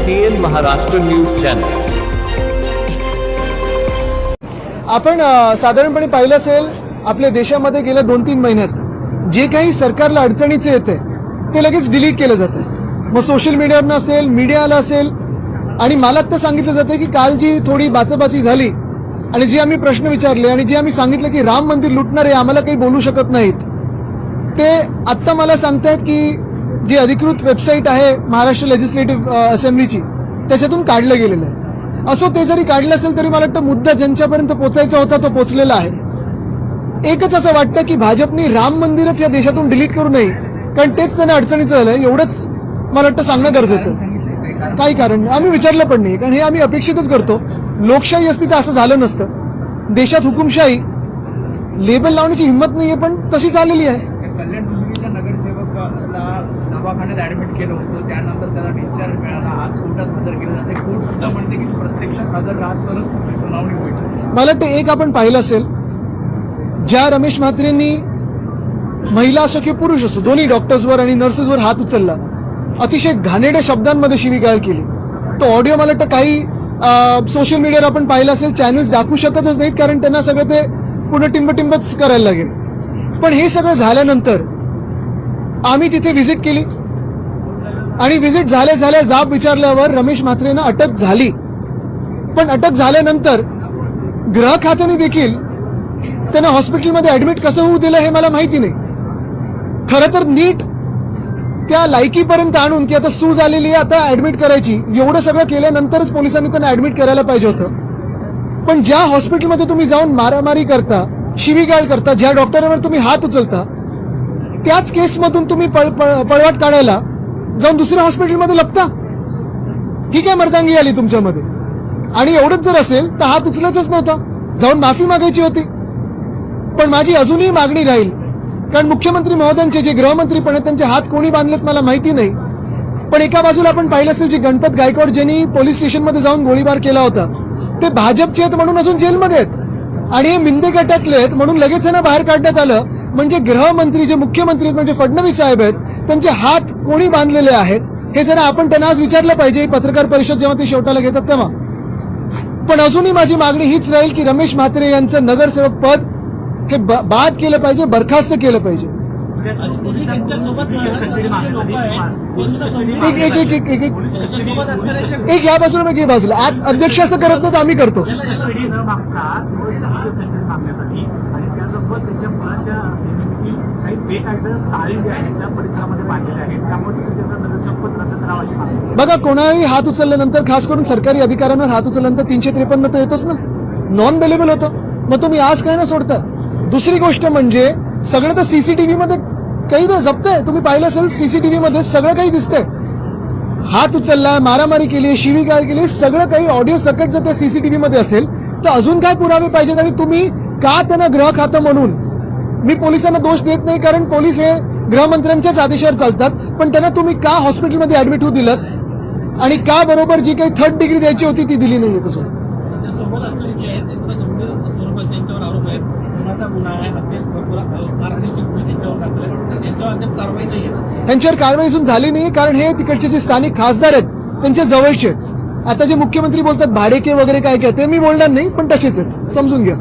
TN Maharashtra news channel. आपण साधारणपणे पाहिलं असेल आपल्या देशामध्ये गेल्या 2-3 महिन्यात जे काही सरकारला अडचणीचे येते ते लगेच डिलीट केलं जातं। मग सोशल मीडियावर असेल, मीडियाला असेल, आणि मला तर सांगितलं जातं की काल जी थोडी बाचाबाची झाली आणि जे आम्ही प्रश्न विचारले आणि जे आम्ही सांगितलं की राम मंदिर लुटणारे आम्हाला काही बोलू शकत नाहीत, ते आत्ता मला सांगतायत की जी अधिकृत वेबसाईट आहे महाराष्ट्र लेजिस्लेटिव्ह असेंब्लीची त्याच्यातून काढलं गेलेलं आहे। असो, ते जरी काढलं असेल तरी मला वाटतं मुद्दा ज्यांच्यापर्यंत पोचायचा होता तो पोचलेला आहे। एकच असं वाटतं की भाजपनी राम मंदिरच या देशातून डिलीट करू नये, कारण तेच त्यांना अडचणीचं झालंय, एवढंच मला वाटतं सांगणं गरजेचं आहे। काही कारण नाही, आम्ही विचारलं पण नाही, कारण हे आम्ही अपेक्षितच करतो। लोकशाही असती तर असं झालं नसतं। देशात हुकुमशाही लेबल लावण्याची हिंमत नाहीये, पण तशी चाललेली आहे। कल्याण डुंबिरीच्या नगरसेवकाला दवाखान्यात ऍडमिट केलं होतं, त्यानंतर त्याला डिस्चार्ज मिळाला, आज कोर्टात हजर केलं जाते। कोर्ट सुद्धा म्हणते की प्रत्यक्षात हजर राहत तरच तुमची सुनावणी होईल। मला वाटतं एक आपण पाहिलं असेल, ज्या रमेश म्हात्रेंनी महिला असो की पुरुष असो दोन्ही डॉक्टर्सवर आणि नर्सेसवर हात उचलला, अतिशय घाणेरड्या शब्दांमध्ये शिवीगाळ केली, तो ऑडिओ मला वाटतं काही सोशल मीडियावर आपण पाहिलं असेल, चॅनल्स दाखवू शकतच नाहीत, कारण त्यांना सगळं ते पुन्हा टिंबटिंबच करायला लागेल। पण हे सगळं झाल्यानंतर आम्ही तिथे व्हिजिट केली आणि व्हिजिट झाल्या जाब विचारल्यावर रमेश म्हात्रेंना अटक झाली। पण अटक झाल्यानंतर गृह खात्याने देखील त्यांना हॉस्पिटलमध्ये ऍडमिट कसं होऊ दिलं हे मला माहिती नाही। खरं तर नीट त्या लायकीपर्यंत आणून की आता सूज आलेली आहे, आता ऍडमिट करायची, एवढं सगळं केल्यानंतरच पोलिसांनी त्यांना ऍडमिट करायला पाहिजे होतं। पण ज्या हॉस्पिटलमध्ये तुम्ही जाऊन मारामारी करता, शिवीगाळ करता, ज्या डॉक्टरांवर तुम्ही हात उचलता, त्याच केसमधून तुम्ही पळवाट काढायला जाऊन दुसऱ्या हॉस्पिटलमध्ये लपता, ही काय मर्दांगी आली तुमच्यामध्ये? आणि एवढंच जर असेल तर हात उचलायचाच नव्हता, जाऊन माफी मागायची होती। पण माझी अजूनही मागणी राहील, कारण मुख्यमंत्री महोदयांचे जे गृहमंत्री पण आहेत त्यांचे हात कोणी बांधलेत मला माहिती नाही, पण एका बाजूला आपण पाहिलं असेल जे गणपत गायकवाड ज्यांनी पोलीस स्टेशनमध्ये जाऊन गोळीबार केला होता ते भाजपचे आहेत म्हणून अजून जेलमध्ये आहेत, आणि हे मिंदे गटातले आहेत म्हणून लगेच त्यांना बाहेर काढण्यात आलं। म्हणजे गृहमंत्री जे मुख्यमंत्री आहेत म्हणजे फडणवीस साहेब आहेत, त्यांचे हात कोणी बांधलेले आहेत हे जरा आपण त्यांना आज विचारलं पाहिजे, पत्रकार परिषद जेव्हा ते शेवटाला घेतात तेव्हा। पण अजूनही माझी मागणी हीच राहील की रमेश म्हात्रे यांचं नगरसेवक पद हे बाद केलं पाहिजे, बरखास्त केलं पाहिजे। एक या बाजूला एक बाजूला अध्यक्ष असं करत नाही तर आम्ही करतो। बघा, कोणाही हात उचलल्यानंतर, खास करून सरकारी अधिकाऱ्यांवर हात उचलल्यानंतर 353 तर येतोच ना, नॉन बेलेबल होतं। मग तुम्ही आज काय ना सोडता। दुसरी गोष्ट म्हणजे सगळं तर सीसीटीव्ही मध्ये काही तर जपतंय, तुम्ही पाहिलं असेल सीसीटीव्ही मध्ये सगळं काही दिसतंय। हात उचलला, मारामारी केली, शिवीगाळ केली, सगळं काही ऑडिओ सकट जर त्या सीसीटीव्ही मध्ये असेल तर अजून काय पुरावे पाहिजेत? आणि तुम्ही का त्यांना गृह खातं म्हणून, मी पोलिसांना दोष देत नाही कारण पोलीस हे गृहमंत्र्यांच्याच आदेशावर चालतात, पण त्यांना तुम्ही का हॉस्पिटलमध्ये ऍडमिट होऊ दिलं आणि का बरोबर जी काही 3rd डिग्री द्यायची होती ती दिली नाहीये? तसं यांच्यावर कारवाई अजून झाली नाही, कारण हे तिकडचे जे स्थानिक खासदार आहेत त्यांच्या जवळचे आहेत। आता जे मुख्यमंत्री बोलतात भाडेके वगैरे काय काय, ते मी बोलणार नाही, पण तसेच आहेत, समजून घ्या।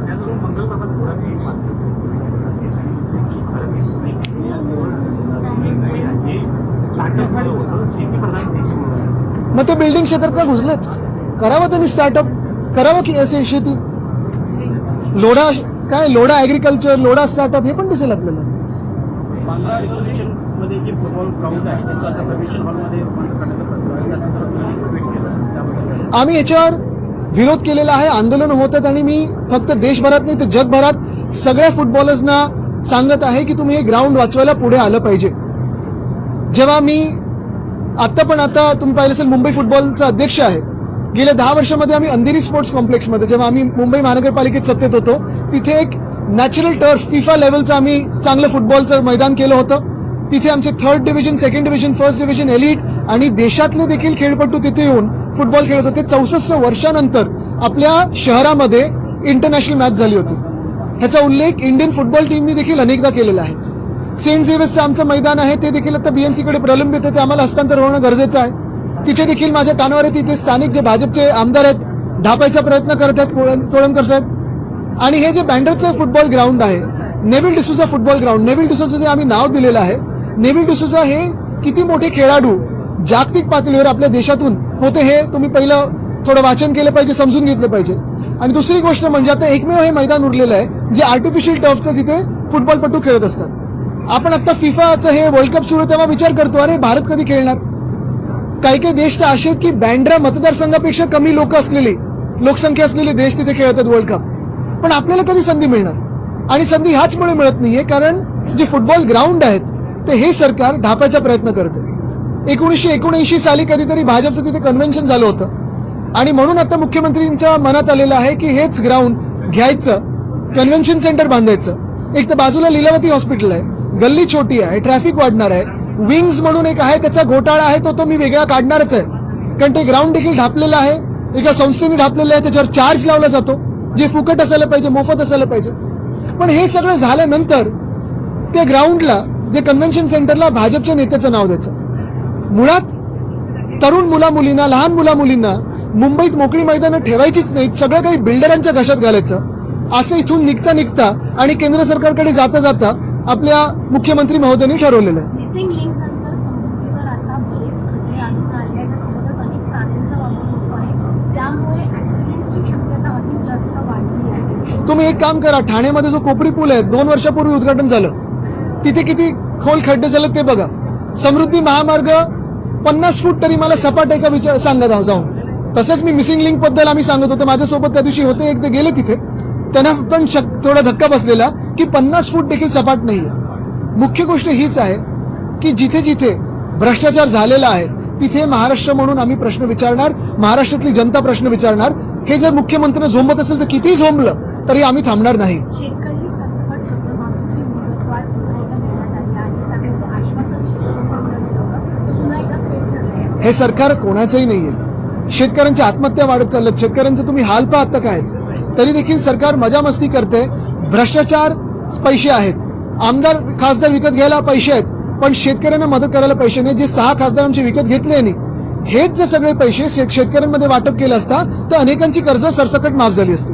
मग ते बिल्डिंग क्षेत्रात का घुसलेत? करावं त्यांनी स्टार्टअप, करावं की असे शेती, लोढा काय, लोढा ऍग्रिकल्चर, लोढा स्टार्टअप, हे पण दिसेल आपल्याला। आम्ही याच्यावर विरोध केलेला आहे, आंदोलन होत आहेत, आणि मी फक्त देशभरात नाही तर जगभरात सगळ्या फुटबॉलर्सना सांगत आहे की तुम्ही हे ग्राउंड वाचवायला पुढे आलं पाहिजे। जेव्हा मी आता तुम्ही पाहिलं असेल मुंबई फुटबॉलचा अध्यक्ष आहे, गेल्या 10 वर्षामध्ये आम्ही अंधेरी स्पोर्ट्स कॉम्प्लेक्समध्ये, जेव्हा आम्ही मुंबई महानगरपालिकेत सत्तेत होतो, तिथे एक नॅचरल टर्फ फिफा लेवलचं आम्ही चांगलं फुटबॉलचं मैदान केलं होतं। तिथे आमचे 3rd division, 2nd division, 1st division, elite आणि देशातले देखील खेळपट्टू तिथे येऊन फुटबॉल खेळत होते। 64 वर्षानंतर आपल्या शहरामध्ये इंटरनॅशनल मॅच झाली होती, ह्याचा उल्लेख इंडियन फुटबॉल टीमने देखील अनेकदा केलेला आहे। सेंट झेवियर्सचं आमचं मैदान आहे ते देखील आता बीएमसी कडे प्रलंबित आहे, ते आम्हाला हस्तांतर होणं गरजेचं आहे। तिथे देखील माझ्या कानावर आहे, तिथे स्थानिक जे भाजपचे आमदार आहेत ढापायचा प्रयत्न करत आहेत कोळंबकर साहेब. आणि हे जे बँड्राचं फुटबॉल ग्राउंड आहे, Neville D'Souza football ground, Neville D'Souza जे आम्ही नाव दिलेलं आहे, नेव्हिल डिसूजा हे किती मोठे खेळाडू जागतिक पातळीवर आपल्या देशातून होते हे तुम्ही पहिलं थोडं वाचन केलं पाहिजे, समजून घेतलं पाहिजे. आणि दुसरी गोष्ट म्हणजे आता एकमेव हे मैदान उरलेलं आहे जे आर्टिफिशियल टर्फचं जिथे फुटबॉलपटू खेळत असतात. आपण आता फिफाचं हे वर्ल्ड कप सुरू तेव्हा विचार करतो अरे भारत कधी खेळणार. काही काही देश तर असे आहेत की बँड्रा मतदारसंघापेक्षा कमी लोकसंख्या असलेले देश तिथे खेळतात वर्ल्ड कप. पण आपल्याला कधी संधी मिळणार. आणि संधी ह्याचमुळे मिळत नाहीये कारण जे फुटबॉल ग्राउंड आहेत ते हे सरकार ढापायचा प्रयत्न करते. 1979 साली कधीतरी भाजपचं तिथे कन्व्हेन्शन झालं होतं आणि म्हणून आता मुख्यमंत्रींच्या मनात आलेलं आहे की हेच ग्राउंड घ्यायचं, कन्व्हेन्शन सेंटर बांधायचं. एक तर बाजूला लीलावती हॉस्पिटल आहे, गल्ली छोटी आहे, ट्रॅफिक वाढणार आहे. विंग्स म्हणून एक आहे त्याचा घोटाळा आहे, तो मी वेगळा काढणारच आहे कारण ते ग्राउंड देखील ढापलेलं आहे, एका संस्थेने ढापलेलं आहे, त्याच्यावर चार्ज लावला जातो जे फुकट असायला पाहिजे, मोफत असायला पाहिजे. पण हे सगळं झाल्यानंतर त्या ग्राउंडला जे कन्व्हेन्शन सेंटरला भाजपच्या नेत्याचं नाव द्यायचं. मुळात तरुण मुला-मुलींना, लहान मुला-मुलींना मुंबईत मोकळी मैदानं ठेवायचीच नाहीत, सगळं काही बिल्डरांच्या घशात घालायचं असं इथून निघता आणि केंद्र सरकारकडे जाता आपल्या मुख्यमंत्री महोदयांनी ठरवलेलं आहे. मिसिंग लिंक नंतर समृद्धीवर आता बरेच खटले आणून आले आहेत, त्यासोबतच अनेक प्राण्यांचा वापर होतो आहे, त्यामुळे ऍक्सिडेंटची शक्यता अधिक जास्त वाढली आहे. तुम्ही एक काम करा, ठाण्यामध्ये जो कोपरी पूल आहे 2 वर्षापूर्वी उद्घाटन झालं, तिथे किती खोल खड्डे झाले ते बघा. समृद्धी महामार्ग 50 फूट तरी मला सपाट आहे का सांगा जाऊन. तसंच मी मिसिंग लिंक बद्दल आम्ही सांगत होतो, माझ्यासोबत त्या दिवशी होते एक, ते गेले तिथे, त्यांना पण थोडा धक्का बसलेला की 50 फूट देखील सपाट नाहीये. मुख्य गोष्ट हीच आहे की जिथे जिथे भ्रष्टाचार झालेला आहे तिथे महाराष्ट्र म्हणून आम्ही प्रश्न विचारणार, महाराष्ट्रातली जनता प्रश्न विचारणार. हे जर मुख्यमंत्र्यांना झोंबत असेल तर कितीही झोंबलं तरी आम्ही थांबणार नाही. शेतकरी सरसकट कर्जमाफीची मुदतवाढ पुन्हा एकदा देण्यात आली आहे, त्यामुळे आश्वासन शेतकऱ्यांकडे होतं, पुन्हा एकदा फेल ठरलंय. हे सरकार कोणाचंही नाहीये. शेतकऱ्यांची आत्महत्या वाढत चालल्यात, शेतकऱ्यांचं तुम्ही हाल पहा आता काय. तरी देखील सरकार मजा मस्ती करते. भ्रष्टाचार पैसे आहेत, आमदार खासदार विकत घ्यायला पैसे आहेत, पण शेतकऱ्यांना मदत करायला पैसे नाही. जे 6 खासदारांचे विकत घेतले नाही, हेच जर सगळे पैसे शेतकऱ्यांमध्ये वाटप केलं असता तर अनेकांची कर्ज सरसकट माफ झाली असती.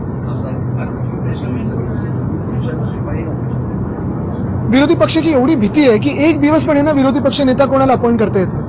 विरोधी पक्षाची एवढी भीती आहे की एक दिवस पण यांना विरोधी पक्ष नेता कोणाला अपॉइंट करता येत नाही.